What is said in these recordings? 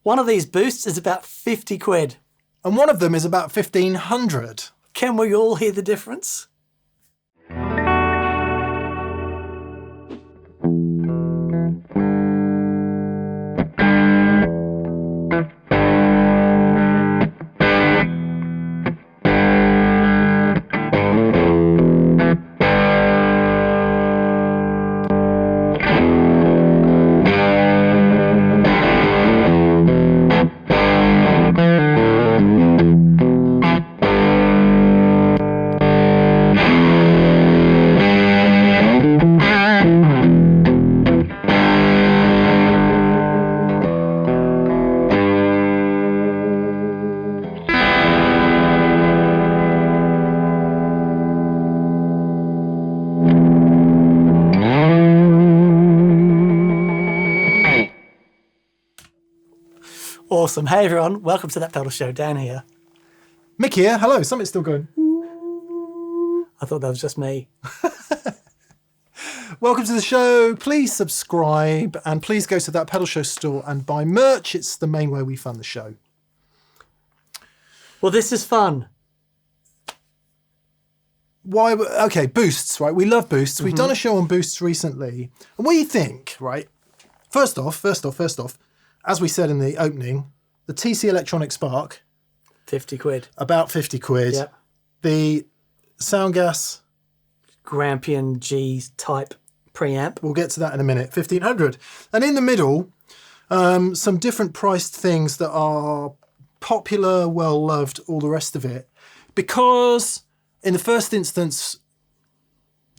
One of these boosts is about 50 quid. And one of them is about 1,500. Can we all hear the difference? Awesome. Hey everyone, welcome to That Pedal Show. Dan here. Mick here. Hello. Something's still going. I thought that was just me. Welcome to the show. Please subscribe and please go to That Pedal Show store and buy merch. It's the main way we fund the show. Well, this is fun. Why? Okay, boosts, right? We love boosts. We've done a show on boosts recently. And what do you think, right? First off, as we said in the opening, the TC Electronic Spark. 50 quid. About 50 quid. Yep. The Soundgas Grampian G type preamp. We'll get to that in a minute. 1,500. And in the middle, some different priced things that are popular, well-loved, all the rest of it. Because in the first instance,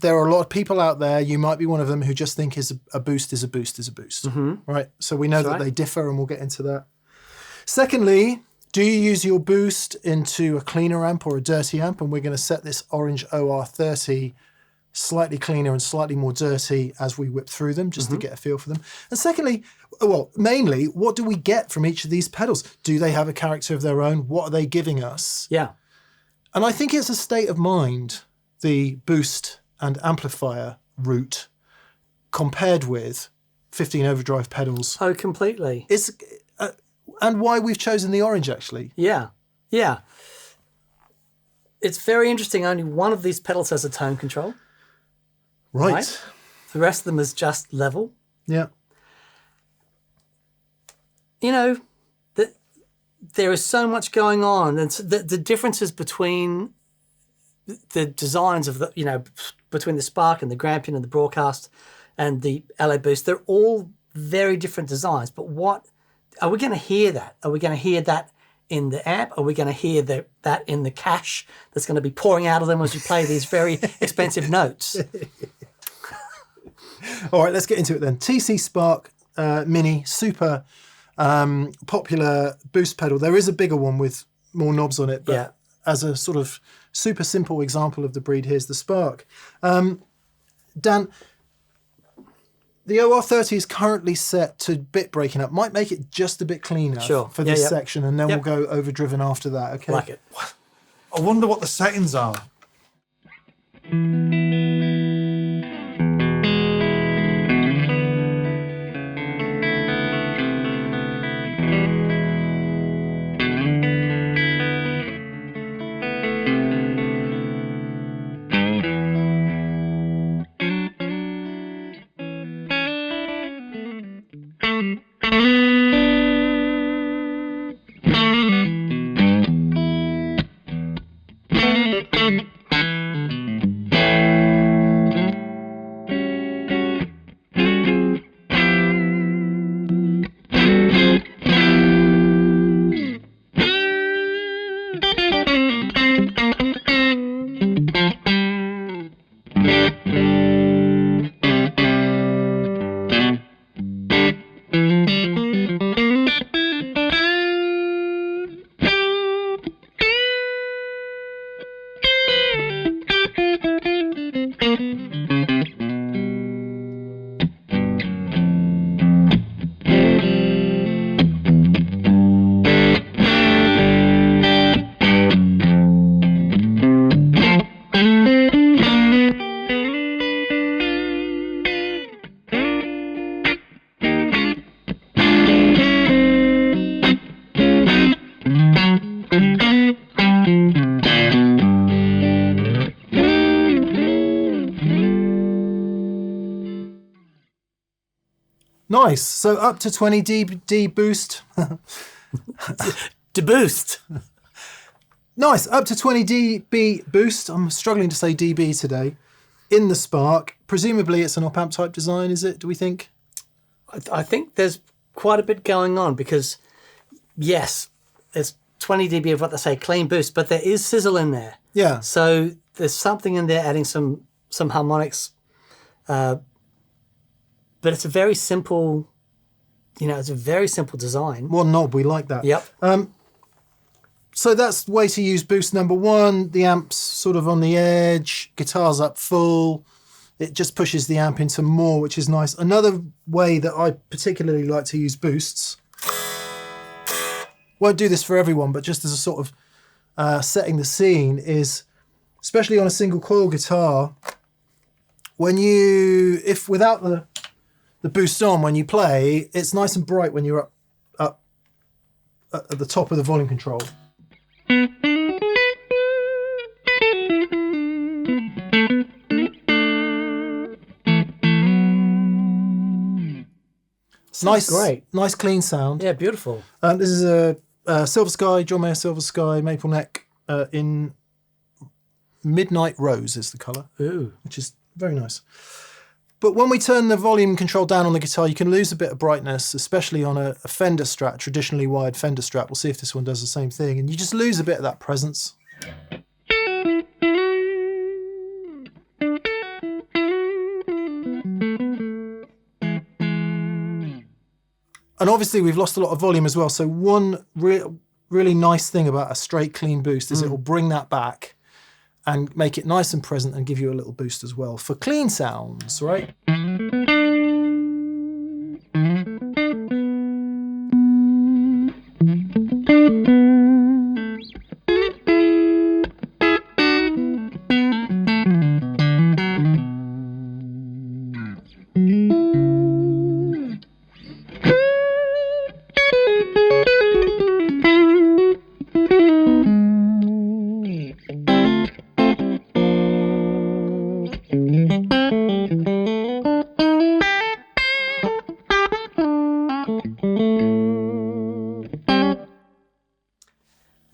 there are a lot of people out there, you might be one of them, who just think a boost is a boost is a boost. Right? So we know that they differ and we'll get into that. Secondly, do you use your boost into a cleaner amp or a dirty amp? And we're going to set this orange OR30 slightly cleaner and slightly more dirty as we whip through them, just to get a feel for them. And secondly, well, mainly, what do we get from each of these pedals? Do they have a character of their own? What are they giving us? Yeah. And I think it's a state of mind, the boost and amplifier route compared with 15 overdrive pedals. Oh, completely. It's and why we've chosen the orange, actually. Yeah. Yeah. It's very interesting. Only one of these pedals has a tone control. Right. The rest of them is just level. Yeah. You know, there is so much going on. And the differences between the designs of between the Spark and the Grampian and the Broadcast and the LA Boost, they're all very different designs. But what are we going to hear that? Are we going to hear that in the amp? Are we going to hear that in the cache that's going to be pouring out of them as you play these very expensive notes? All right, let's get into it then. TC Spark Mini, super popular boost pedal. There is a bigger one with more knobs on it, but as a sort of super simple example of the breed, here's the Spark. Dan, the OR30 is currently set to bit breaking up. Might make it just a bit cleaner for this section, and then we'll go overdriven after that. Okay. Like it. I wonder what the settings are. Nice. So up to 20 dB boost. Deboost. Nice. Up to 20 dB boost. I'm struggling to say dB today. In the Spark. Presumably it's an op-amp type design, is it? Do we think? I think there's quite a bit going on because, yes, there's 20 dB of what they say clean boost, but there is sizzle in there. Yeah. So there's something in there adding some harmonics, but it's a very simple, it's a very simple design. One knob, we like that. Yep. So that's the way to use boost number one. The amp's sort of on the edge, guitar's up full. It just pushes the amp into more, which is nice. Another way that I particularly like to use boosts, won't do this for everyone, but just as a sort of setting the scene, is especially on a single coil guitar, if without the boost on, when you play, it's nice and bright when you're up at the top of the volume control. Nice, great. Nice clean sound. Yeah, beautiful. This is a Silver Sky, John Mayer Silver Sky maple neck in Midnight Rose is the colour. Ooh. Which is very nice. But when we turn the volume control down on the guitar, you can lose a bit of brightness, especially on a Fender Strat, traditionally wired Fender Strat. We'll see if this one does the same thing. And you just lose a bit of that presence. And obviously we've lost a lot of volume as well. So one really nice thing about a straight clean boost is it will bring that back and make it nice and present and give you a little boost as well for clean sounds, right?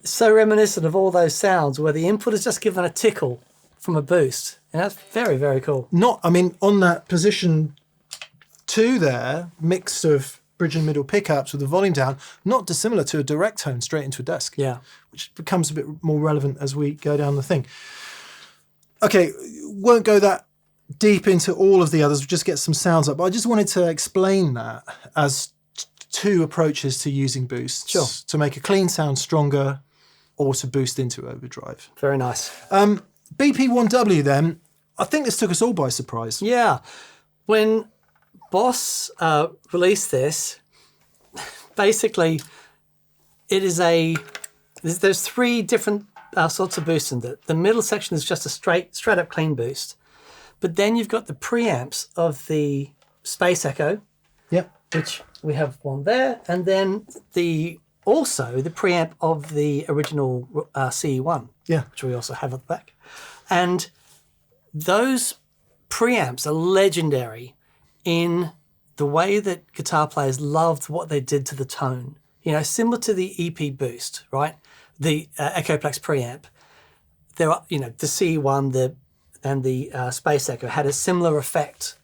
So reminiscent of all those sounds where the input is just given a tickle from a boost. And that's very, very cool. On that position 2 there, mix of bridge and middle pickups with the volume down, not dissimilar to a direct tone straight into a desk. Yeah. Which becomes a bit more relevant as we go down the thing. Okay, won't go that deep into all of the others, we'll just get some sounds up. But I just wanted to explain that as 2 approaches to using boosts. Sure. To make a clean sound stronger or to boost into overdrive. Very nice. BP1W then, I think this took us all by surprise. Yeah. When Boss released this, basically it is there's 3 different sorts of boosts in it. The middle section is just a straight up clean boost. But then you've got the preamps of the Space Echo. Yep. Which we have one there. And then also the preamp of the original CE1. Yeah. Which we also have at the back. And those preamps are legendary in the way that guitar players loved what they did to the tone. Similar to the EP Boost, right? The Echoplex preamp. There are, the CE1 and the Space Echo had a similar effect.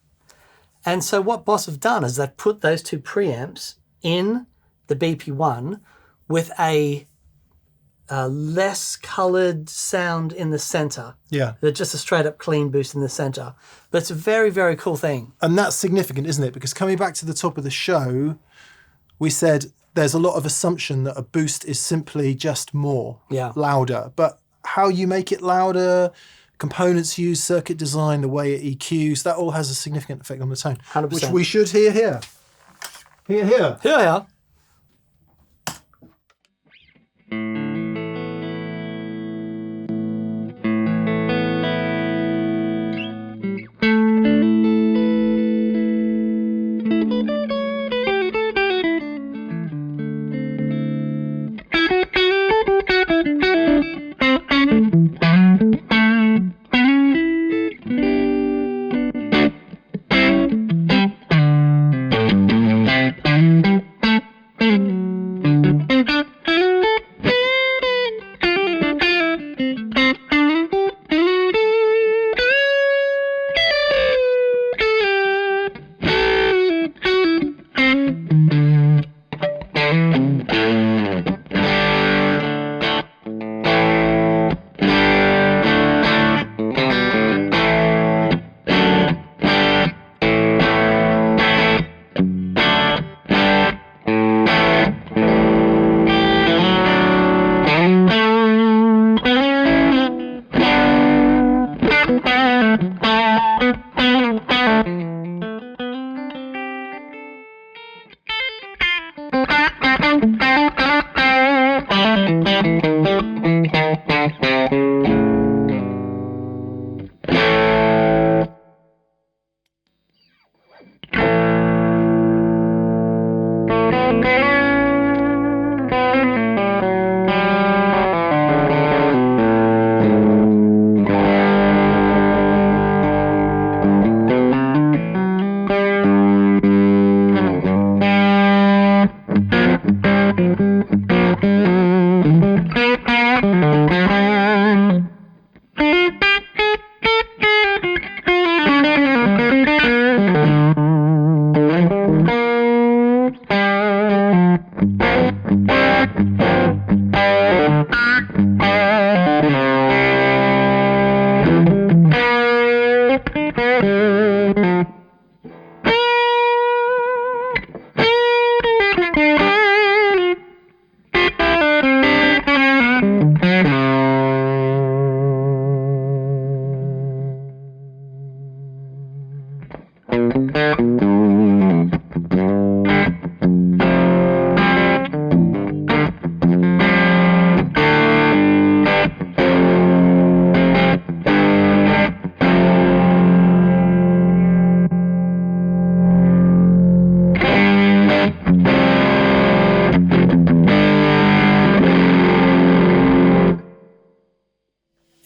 And so what Boss have done is they've put those 2 preamps in the BP1 with a less coloured sound in the centre. Yeah. They're just a straight up clean boost in the centre. But it's a very, very cool thing. And that's significant, isn't it? Because coming back to the top of the show, we said there's a lot of assumption that a boost is simply just more, louder. But how you make it louder, components used, circuit design, the way it EQs, that all has a significant effect on the tone. 100%. Which we should hear here. Hear here. Here we are.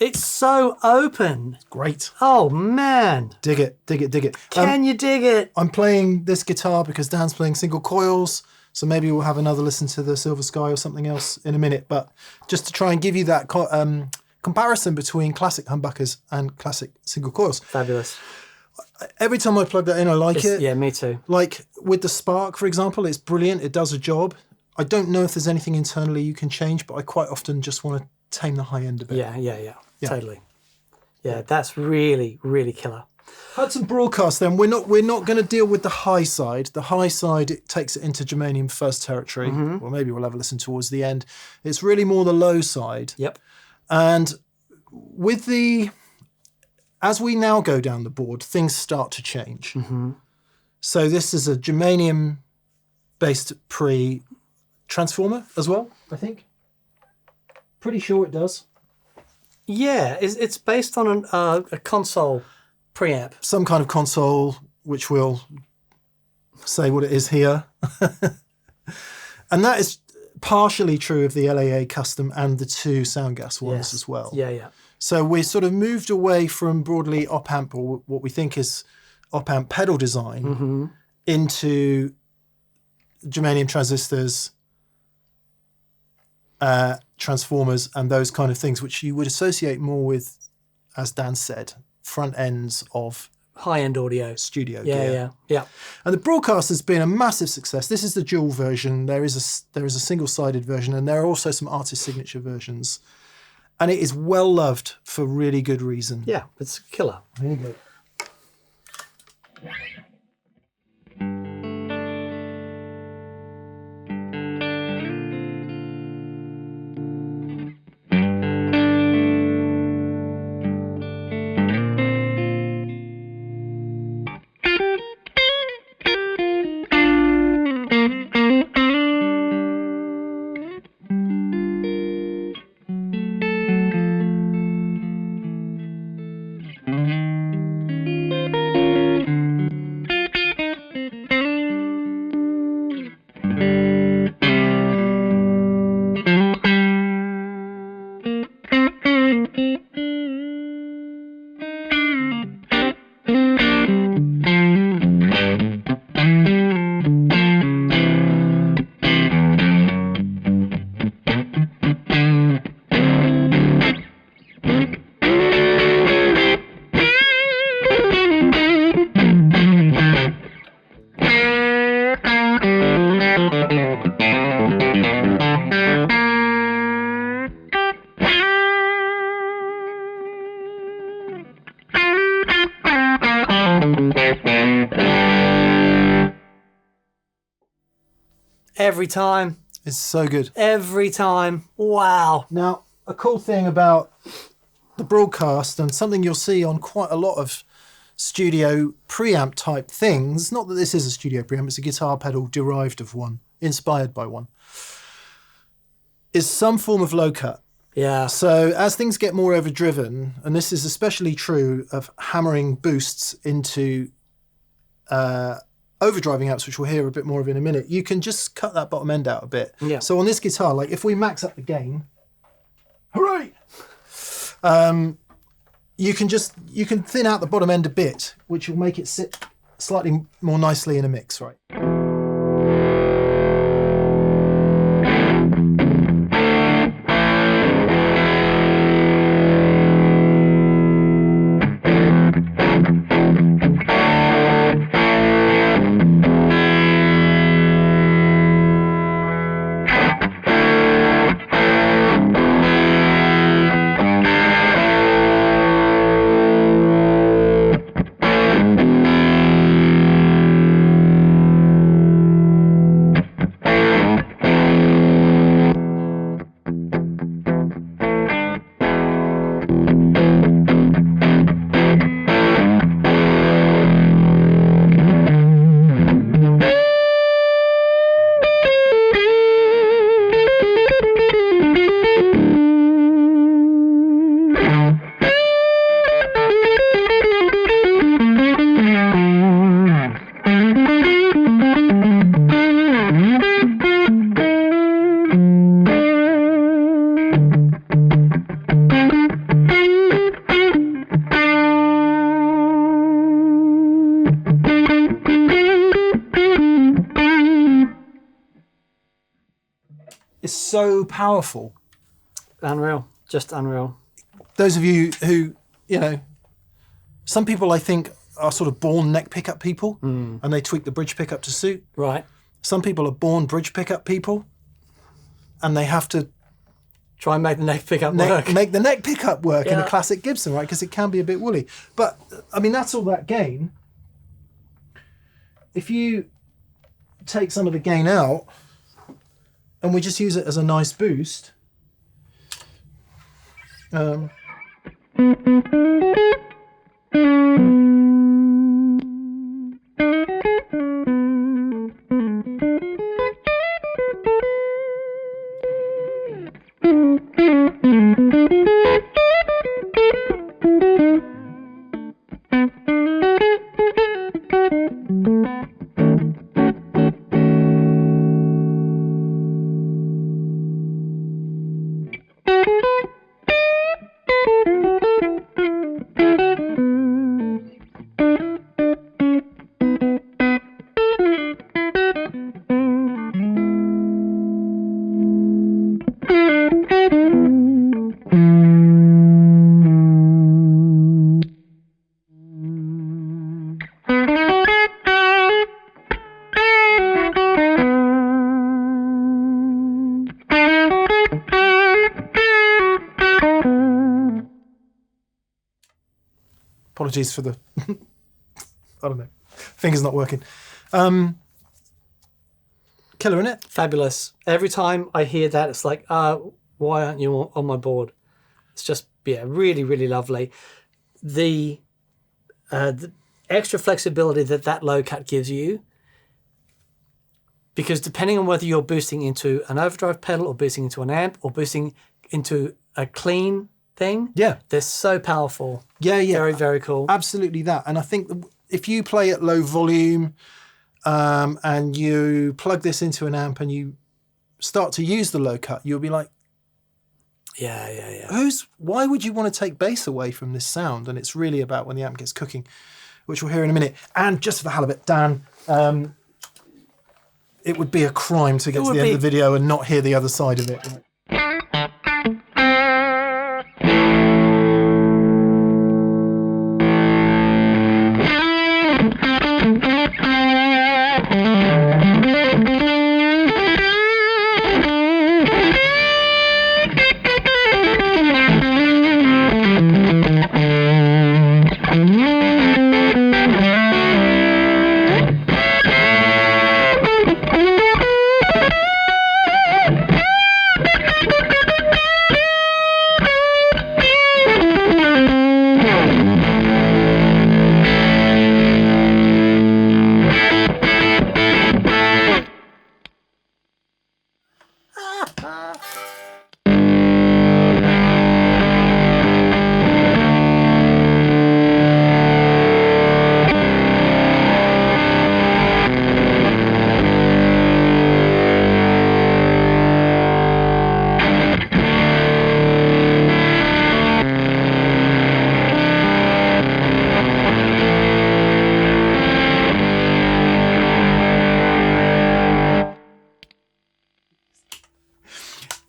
It's so open. Great. Oh, man. Dig it, dig it, dig it. Can you dig it? I'm playing this guitar because Dan's playing single coils, so maybe we'll have another listen to the Silver Sky or something else in a minute. But just to try and give you that comparison between classic humbuckers and classic single coils. Fabulous. Every time I plug that in, I like it. Yeah, me too. Like with the Spark, for example, it's brilliant. It does a job. I don't know if there's anything internally you can change, but I quite often just want to tame the high end a bit. Yeah. Totally. Yeah, that's really, really killer. Hudson Broadcast, then we're not going to deal with the high side. The high side, it takes it into germanium first territory. Well, maybe we'll have a listen towards the end. It's really more the low side. Yep. And with as we now go down the board, things start to change. So this is a germanium-based transformer as well, I think. Pretty sure it does. Yeah, it's based on a console preamp. Some kind of console, which we'll say what it is here. And that is partially true of the LAA custom and the two Soundgas ones as well. Yeah. So we sort of moved away from broadly op-amp, or what we think is op-amp pedal design, into germanium transistors, transformers, and those kind of things, which you would associate more with, as Dan said, front ends of high-end audio studio gear. Yeah. And the Broadcast has been a massive success. This is the dual version. There is a single-sided version, and there are also some artist signature versions. And it is well loved for really good reason. Yeah, it's a killer. There you go. Every time. It's so good. Every time. Wow. Now, a cool thing about the Broadcast, and something you'll see on quite a lot of studio preamp type things, not that this is a studio preamp, it's a guitar pedal derived of one, inspired by one, is some form of low cut. Yeah. So as things get more overdriven, and this is especially true of hammering boosts into overdriving amps, which we'll hear a bit more of in a minute, you can just cut that bottom end out a bit. Yeah. So on this guitar, like if we max up the gain, hooray! You can thin out the bottom end a bit, which will make it sit slightly more nicely in a mix, right? is so powerful. Unreal. Just unreal. Those of you who, some people I think are sort of born neck pickup people and they tweak the bridge pickup to suit. Right. Some people are born bridge pickup people and they have to try and make the neck pickup work. Make the neck pickup work in Yeah. a classic Gibson, right? Because it can be a bit woolly. But, I mean, that's all that gain. If you take some of the gain out and we just use it as a nice boost, apologies for the, I don't know, finger's not working. Killer, isn't it? Fabulous. Every time I hear that, it's like, why aren't you on my board? It's just, really, really lovely. The extra flexibility that low cut gives you, because depending on whether you're boosting into an overdrive pedal or boosting into an amp or boosting into a clean thing, they're so powerful. Very, very cool. Absolutely that. And I think if you play at low volume and you plug this into an amp and you start to use the low cut, you'll be like, why would you want to take bass away from this sound? And it's really about when the amp gets cooking, which we'll hear in a minute. And just for the hell of it, Dan, it would be a crime to get to the end of the video and not hear the other side of it.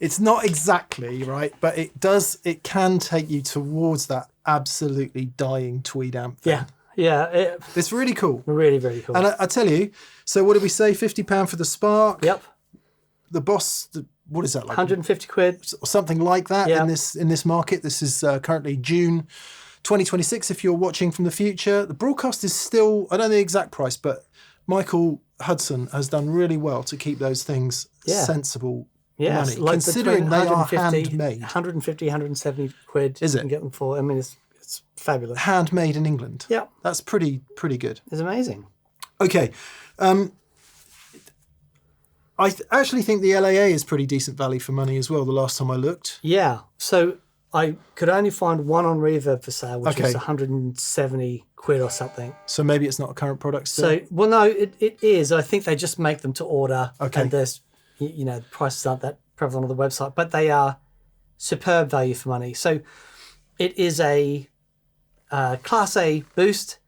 It's not exactly right, but it can take you towards that absolutely dying tweed amp thing. It's really cool. Really, really cool. And I tell you, so what did we say? £50 for the Spark. Yep. The Boss, what is that like? 150 quid. Or something like that in this market. This is currently June 2026. If you're watching from the future, the broadcast is still, I don't know the exact price, but Michael Hudson has done really well to keep those things sensible. Money, like considering they are handmade. 150, 170 quid. Is it? You can get them for. I mean, it's fabulous. Handmade in England. Yeah. That's pretty good. It's amazing. Okay. I actually think the LAA is pretty decent value for money as well, the last time I looked. Yeah. So I could only find one on Reverb for sale, which was 170 quid or something. So maybe it's not a current product still? So, well, no, it is. I think they just make them to order. Okay. And there's, the prices aren't that prevalent on the website, but they are superb value for money. So it is a Class A boost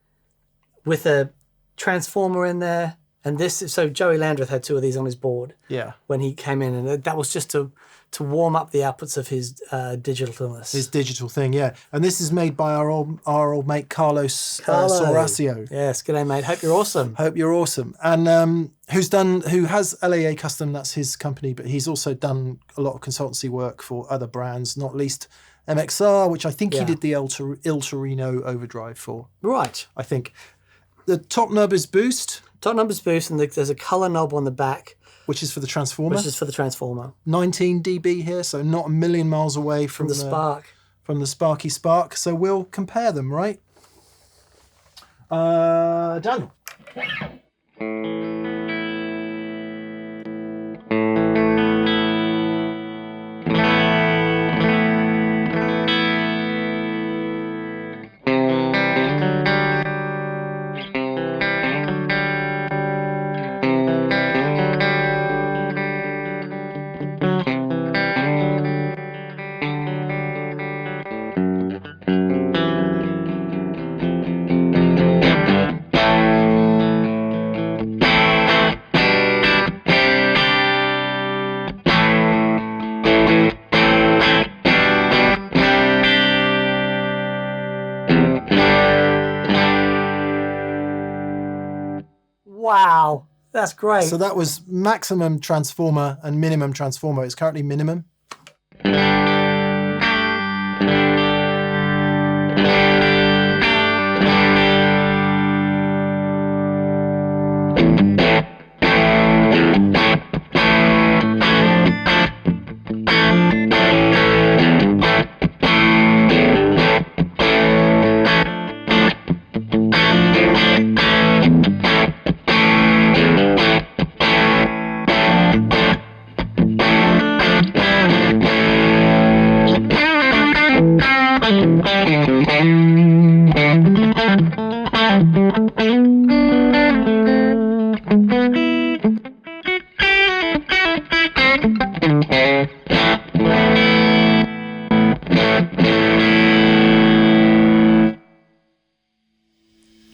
with a transformer in there, And so Joey Landreth had 2 of these on his board. Yeah. When he came in, and that was just to warm up the outputs of his digitalness. His digital thing, yeah. And this is made by our old mate Carlos Soracio. Yes, g'day mate. Hope you're awesome. Hope you're awesome. And who has LAA Custom, that's his company, but he's also done a lot of consultancy work for other brands, not least MXR, which I think he did the Il Torino overdrive for. Right. I think. The top knob is boost. Top knob is boost, and there's a colour knob on the back. Which is for the transformer. 19 dB here, so not a million miles away from the Spark. From the Sparky Spark. So we'll compare them, right? Done. Wow, that's great. So that was maximum transformer and minimum transformer. It's currently minimum.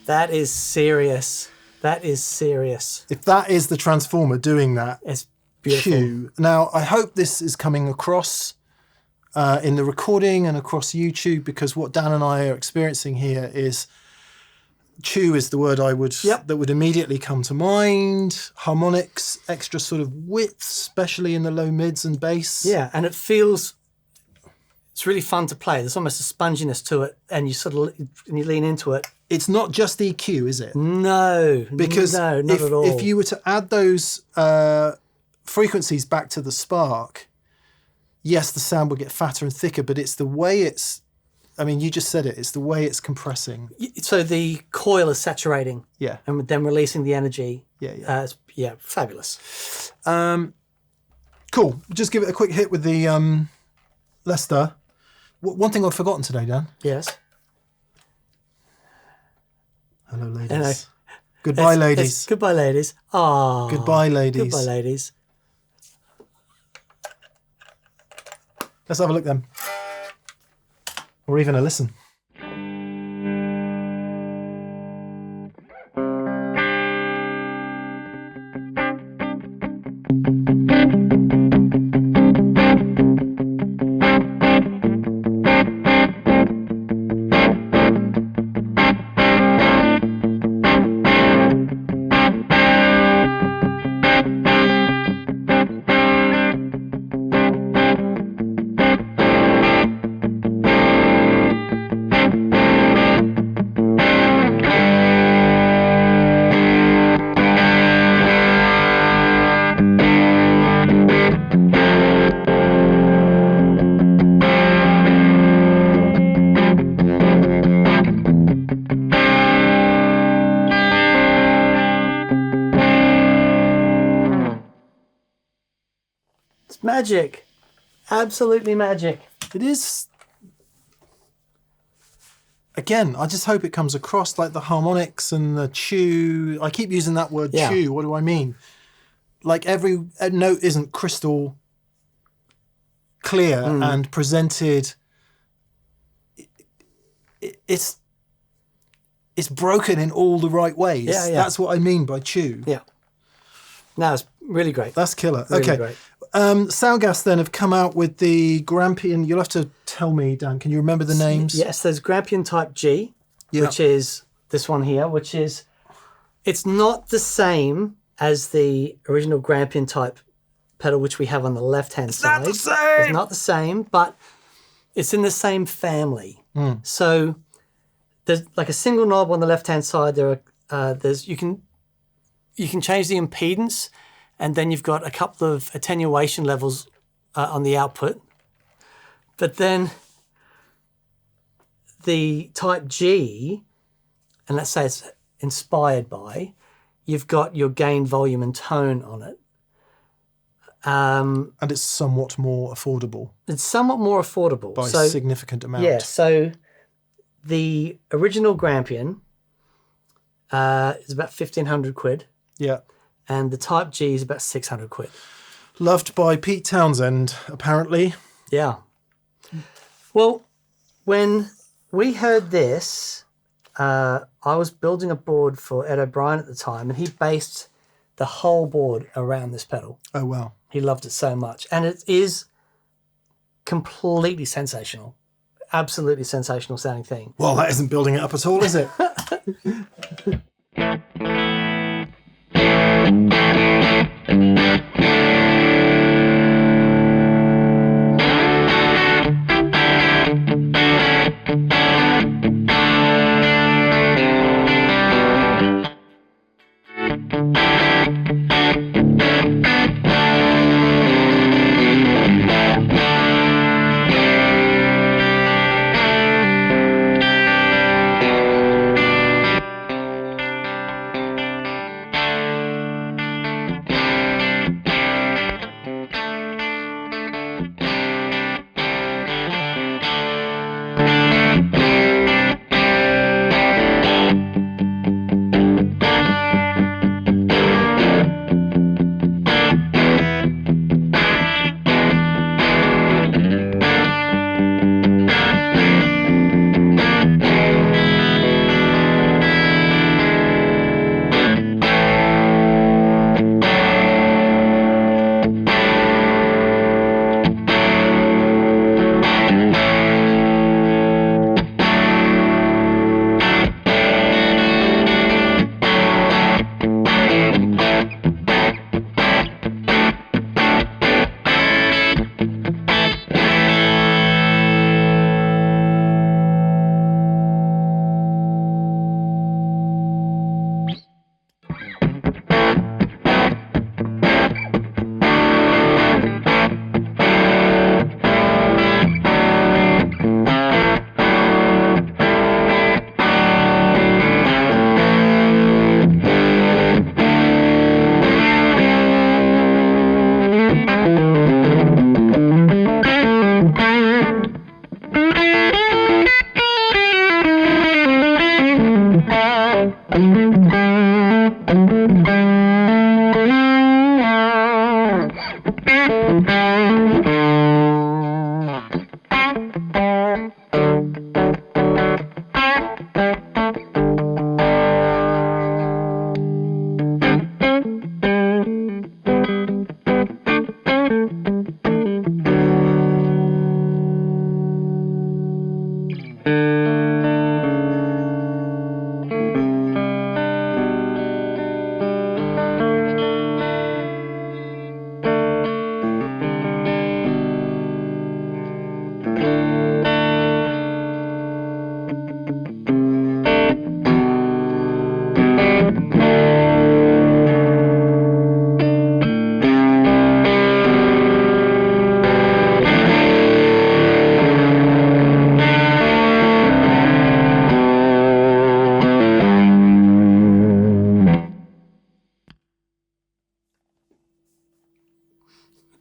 That is serious. That is serious. If that is the transformer doing that, it's beautiful. Q. Now, I hope this is coming across in the recording and across YouTube, because what Dan and I are experiencing here is chew is the word that would immediately come to mind. Harmonics, extra sort of width, especially in the low mids and bass. Yeah, and it's really fun to play. There's almost a sponginess to it, and you lean into it. It's not just EQ, is it? No, because not at all. If you were to add those frequencies back to the Spark, yes, the sound will get fatter and thicker, but it's the way it's, I mean, you just said it, it's the way it's compressing. So the coil is saturating. Yeah. And then releasing the energy. Yeah. Fabulous. Cool. Just give it a quick hit with the Lester. One thing I've forgotten today, Dan. Yes. Hello, ladies. Hello. Goodbye, ladies. Goodbye, ladies. Ah. Goodbye, ladies. Goodbye, ladies. Let's have a look then. Or even a listen. Magic. Absolutely magic. It is. Again, I just hope it comes across, like the harmonics and the chew. I keep using that word chew. What do I mean? Like every note isn't crystal clear and presented. It's broken in all the right ways. Yeah. That's what I mean by chew. Yeah. No, it's really great. That's killer. Really okay. great. Soundgas then have come out with the Grampian. You'll have to tell me, Dan. Can you remember the names? Yes, there's Grampian Type G, which is this one here, which is, it's not the same as the original Grampian type pedal, which we have on the left-hand side. Not the same! It's not the same, but it's in the same family. So there's like a single knob on the left-hand side. You can change the impedance, and then you've got a couple of attenuation levels on the output. But then the Type G, and let's say it's inspired by, you've got your gain, volume, and tone on it. And it's somewhat more affordable. It's somewhat more affordable. By a significant amount. Yeah, so the original Grampian is about 1,500 quid. Yeah. And the Type G is about 600 quid. Loved by Pete Townsend, apparently. Yeah. Well, when we heard this, I was building a board for Ed O'Brien at the time, and he based the whole board around this pedal. Oh, wow. He loved it so much. And it is completely sensational. Absolutely sensational sounding thing. Well, that isn't building it up at all, is it?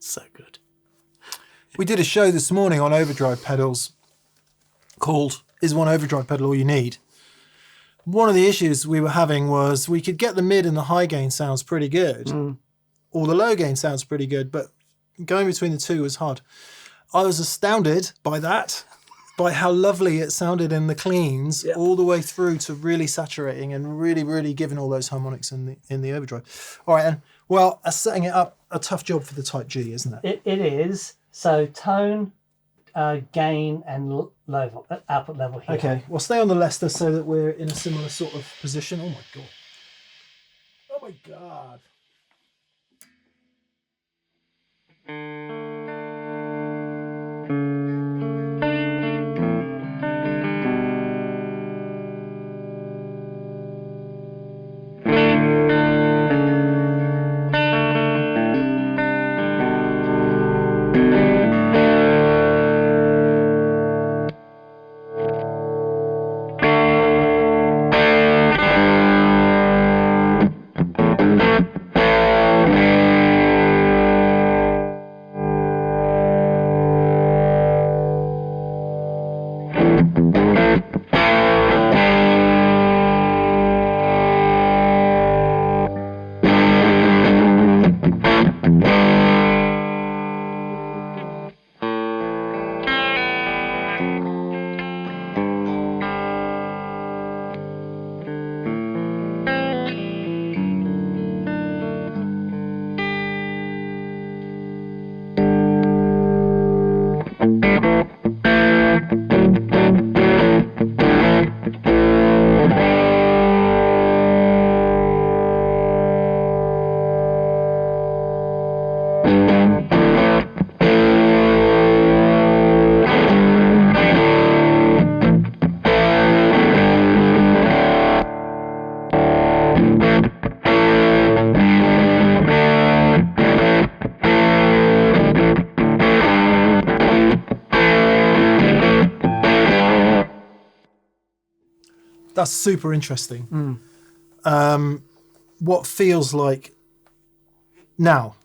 So good. We did a show this morning on overdrive pedals called Is One Overdrive Pedal All You Need? One of the issues we were having was we could get the mid and the high gain sounds pretty good, or the low gain sounds pretty good, but going between the two was hard. I was astounded by that, by how lovely it sounded in the cleans, all the way through to really saturating and really, really giving all those harmonics in the overdrive. All right, and Well, setting it up, a tough job for the Type G, isn't it? It is. So tone, gain, and level, output level here. Okay, well, stay on the Leicester so that we're in a similar sort of position. Oh my God. Oh my God. That's super interesting. What feels like now,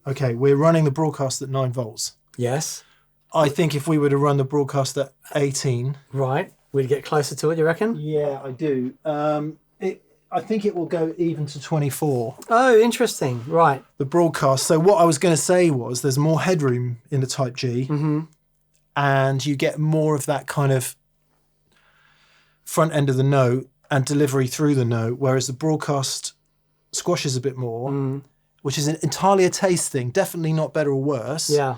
okay, we're running the broadcast at 9 volts. Yes. I think if we were to run the broadcast at 18. Right. We'd get closer to it, you reckon? Yeah, I do. I think it will go even to 24. Oh, interesting. Right. The broadcast. So what I was going to say was there's more headroom in the Type G, and you get more of that kind of front end of the note and delivery through the note, whereas the broadcast squashes a bit more, which is entirely a taste thing. Definitely not better or worse. Yeah.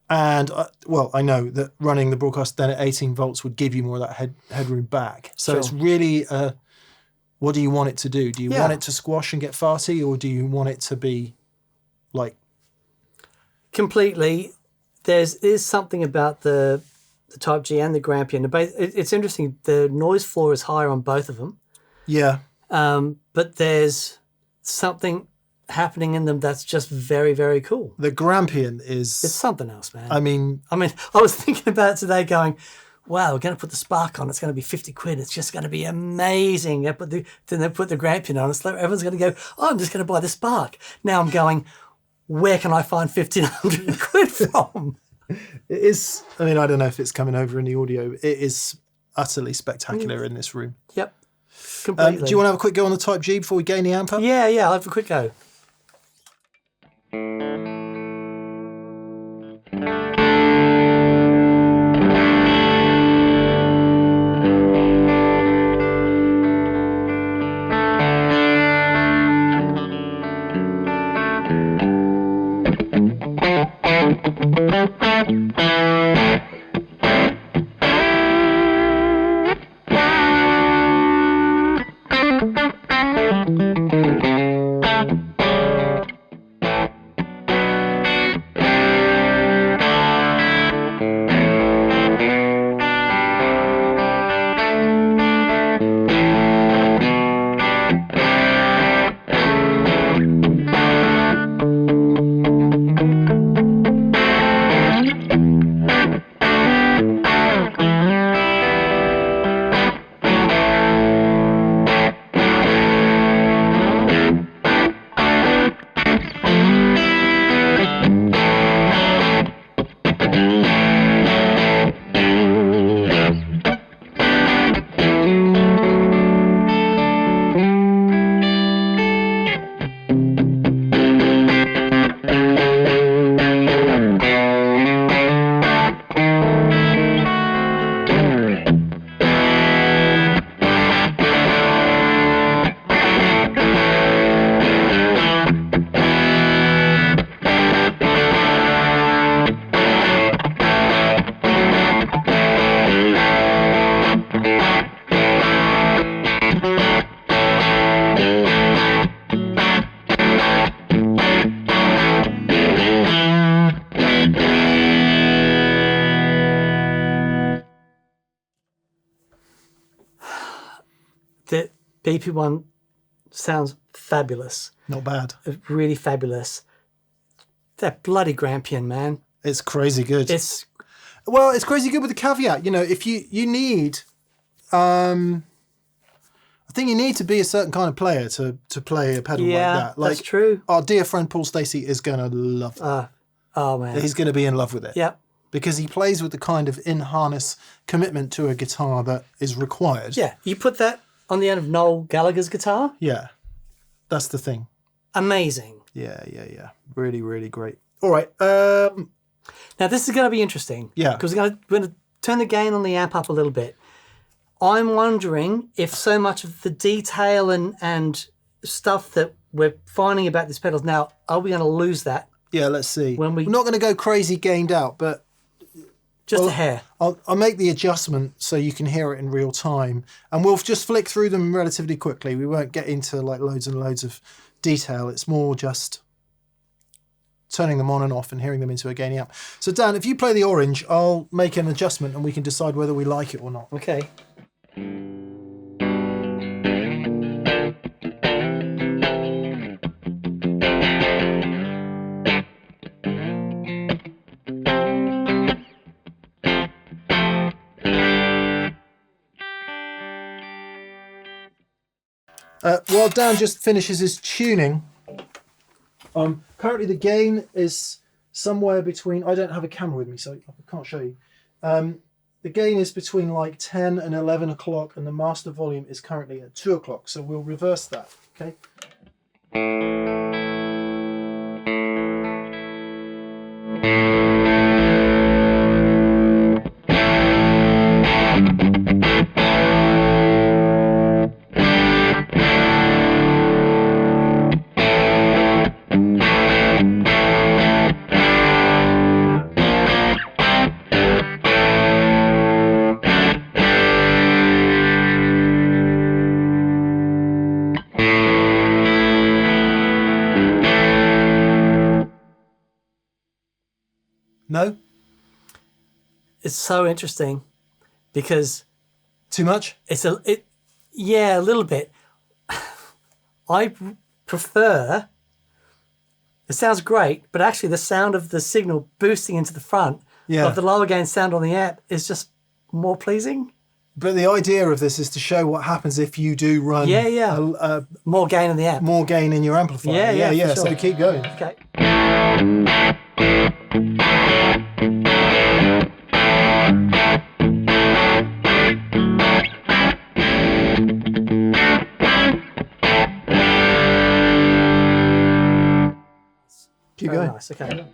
And well, I know that running the broadcast then at 18 volts would give you more of that headroom back. So it's really, what do you want it to do? Do you want it to squash and get farty, or do you want it to be like? Completely. There's something about the Type G and the Grampian. It's interesting. The noise floor is higher on both of them. Yeah. But there's something happening in them that's just very, very cool. The Grampian is... It's something else, man. I mean, I was thinking about it today going, wow, we're going to put the Spark on. It's going to be 50 quid. It's just going to be amazing. Then they put the Grampian on. It's like everyone's going to go, oh, I'm just going to buy the Spark. Now I'm going, where can I find 1,500 quid from? It is, I mean, I don't know if it's coming over in the audio. It is utterly spectacular in this room. Yep. Completely. Do you want to have a quick go on the Type G before we gain the amp up? Yeah, I'll have a quick go. BP1 sounds fabulous. Not bad. Really fabulous. That bloody Grampian, man. It's crazy good. It's crazy good with the caveat. You know, if you need, I think you need to be a certain kind of player to play a pedal like that. Like, that's true. Our dear friend Paul Stacey is going to love that. Oh, man. He's going to be in love with it. Yep. Because he plays with the kind of in-harness commitment to a guitar that is required. Yeah. You put that on the end of Noel Gallagher's guitar. Yeah. That's the thing. Amazing. Yeah. Really, really great. All right. Now, this is going to be interesting. Yeah. Because we're going to turn the gain on the amp up a little bit. I'm wondering if so much of the detail and stuff that we're finding about these pedals now, are we going to lose that? Yeah, let's see. We're not going to go crazy gained out, but just a hair. I'll make the adjustment so you can hear it in real time, and we'll just flick through them relatively quickly. We won't get into like loads and loads of detail. It's more just turning them on and off and hearing them into a gainy amp. So Dan, if you play the orange, I'll make an adjustment and we can decide whether we like it or not. Okay. While Dan just finishes his tuning, currently the gain is somewhere between, I don't have a camera with me, so I can't show you. The gain is between like 10 and 11 o'clock, and the master volume is currently at 2 o'clock, so we'll reverse that, okay? No? It's so interesting because Too much? yeah, a little bit. I prefer, it sounds great, but actually the sound of the signal boosting into the front of the lower gain sound on the amp is just more pleasing. But the idea of this is to show what happens if you do run more gain in the amp. more gain in your amplifier. Yeah, for So sure. keep going. Okay. Keep Very going. nice. Okay.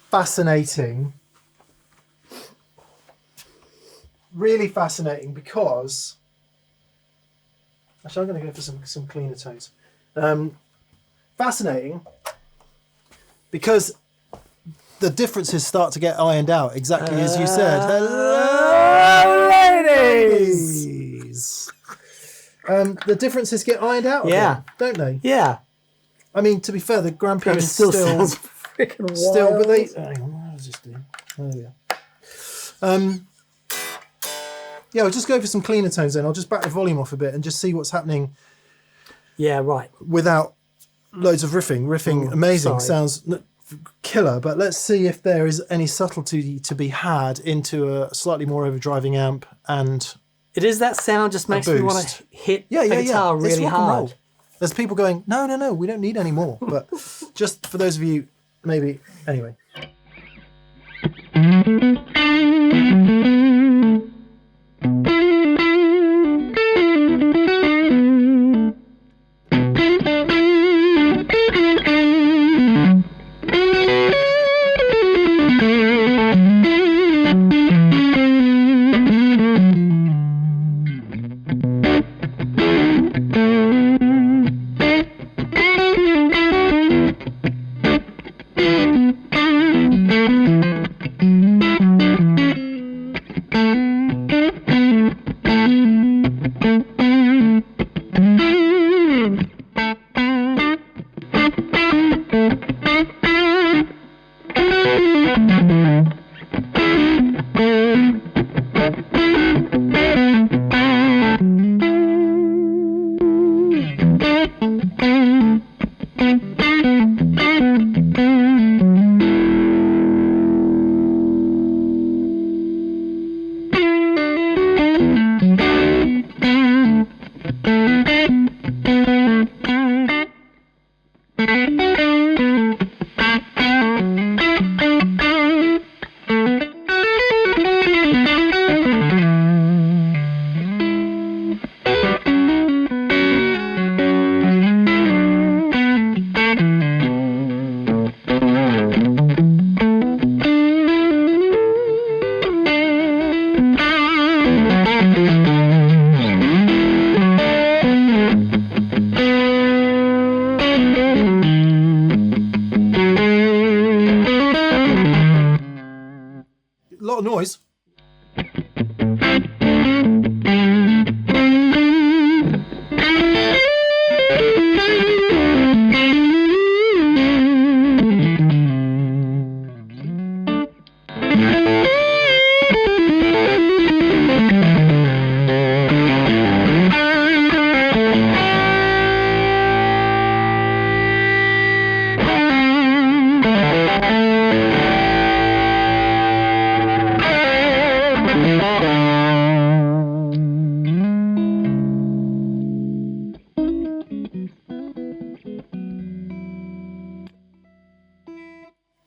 Fascinating. Really fascinating because... Actually, I'm going to go for some cleaner tones. Fascinating because the differences start to get ironed out, exactly as you said. Hello, ladies! The differences get ironed out again, don't they? Yeah. I mean, to be fair, the Grampian is still sounds freaking wild. but they... Hang on, what was this doing? Oh, there we are. Yeah, I'll just go for some cleaner tones then. I'll just back the volume off a bit and just see what's happening. Yeah, right. Without loads of riffing. Riffing, amazing, sounds killer, but let's see if there is any subtlety to be had into a slightly more overdriving amp and it is that sound just makes me want to hit a guitar really hard. There's people going, no, we don't need any more. But just for those of you, maybe, anyway. Lot of noise.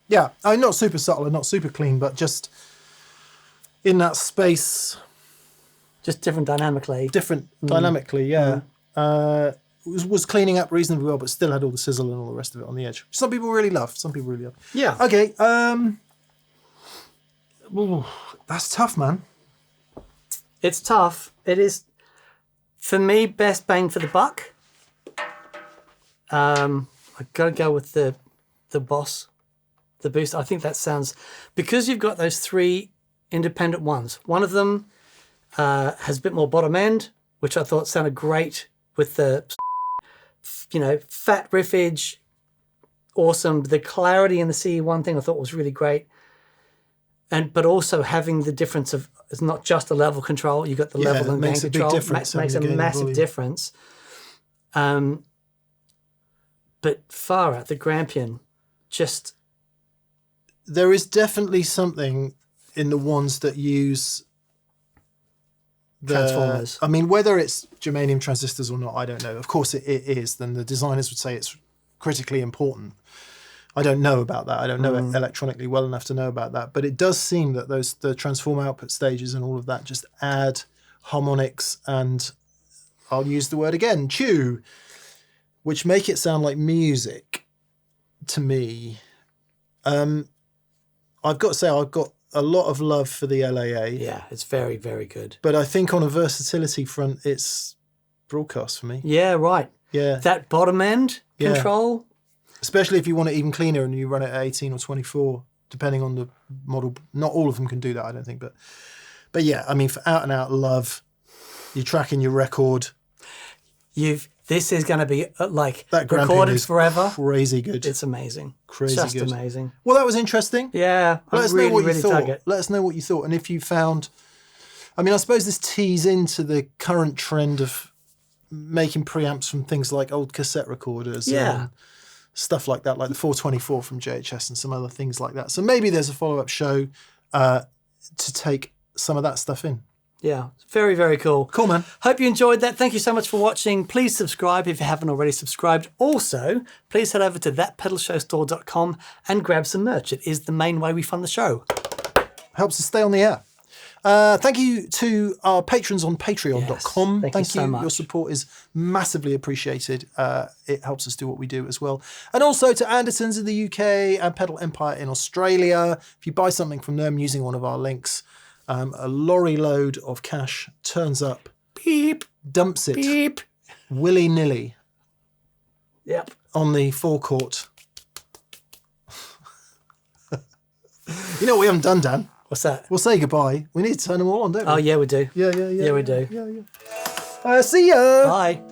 Yeah, I'm not super subtle and not super clean, but just in that space. Just different dynamically. Dynamically, yeah. Was cleaning up reasonably well, but still had all the sizzle and all the rest of it on the edge. Some people really love. Yeah. Okay. Ooh, that's tough, man. It's tough. It is, for me, best bang for the buck. I gotta go with the Boss, the Boost. I think that sounds, because you've got those three independent ones. One of them has a bit more bottom end, which I thought sounded great with the, fat riffage, awesome. The clarity in the CE1 thing I thought was really great. But also having the difference of, it's not just a level control, you got the level and gain control. Makes a massive difference. But far out, the Grampian, just... There is definitely something in the ones that use transformers. I mean, whether it's germanium transistors or not, I don't know. Of course it is. Then the designers would say it's critically important. I don't know about that. I don't know it electronically well enough to know about that. But it does seem that the transform output stages and all of that just add harmonics and, I'll use the word again, chew, which make it sound like music to me. I've got to say, I've got a lot of love for the LAA. Yeah, it's very, very good. But I think on a versatility front, it's broadcast for me. Yeah, right. Yeah. That bottom end control. Especially if you want it even cleaner and you run it at 18 or 24, depending on the model. Not all of them can do that, I don't think. But yeah, I mean, for out and out love, you're tracking your record. This is going to be like That recorded is forever. Crazy good. It's amazing. Crazy Just good. amazing. Well, that was interesting. Yeah, Let us really, know what really you dug thought. it. Let us know what you thought. And if you found... I mean, I suppose this tees into the current trend of making preamps from things like old cassette recorders. Yeah. And stuff like that, like the 424 from JHS and some other things like that. So maybe there's a follow-up show to take some of that stuff in. Yeah, very, very cool. Cool, man. Hope you enjoyed that. Thank you so much for watching. Please subscribe if you haven't already subscribed. Also, please head over to thatpedalshowstore.com and grab some merch. It is the main way we fund the show. Helps us stay on the air. Thank you to our patrons on patreon.com. Yes, thank you so much. Your support is massively appreciated. It helps us do what we do as well. And also to Andersons in the UK and Pedal Empire in Australia. If you buy something from them using one of our links, a lorry load of cash turns up, Beep, dumps it beep. willy-nilly Yep. on the forecourt. You know what we haven't done, Dan? What's that? We'll say goodbye. We need to turn them all on, don't we? Oh, yeah, we do. Yeah, Yeah, we do. See ya. Bye.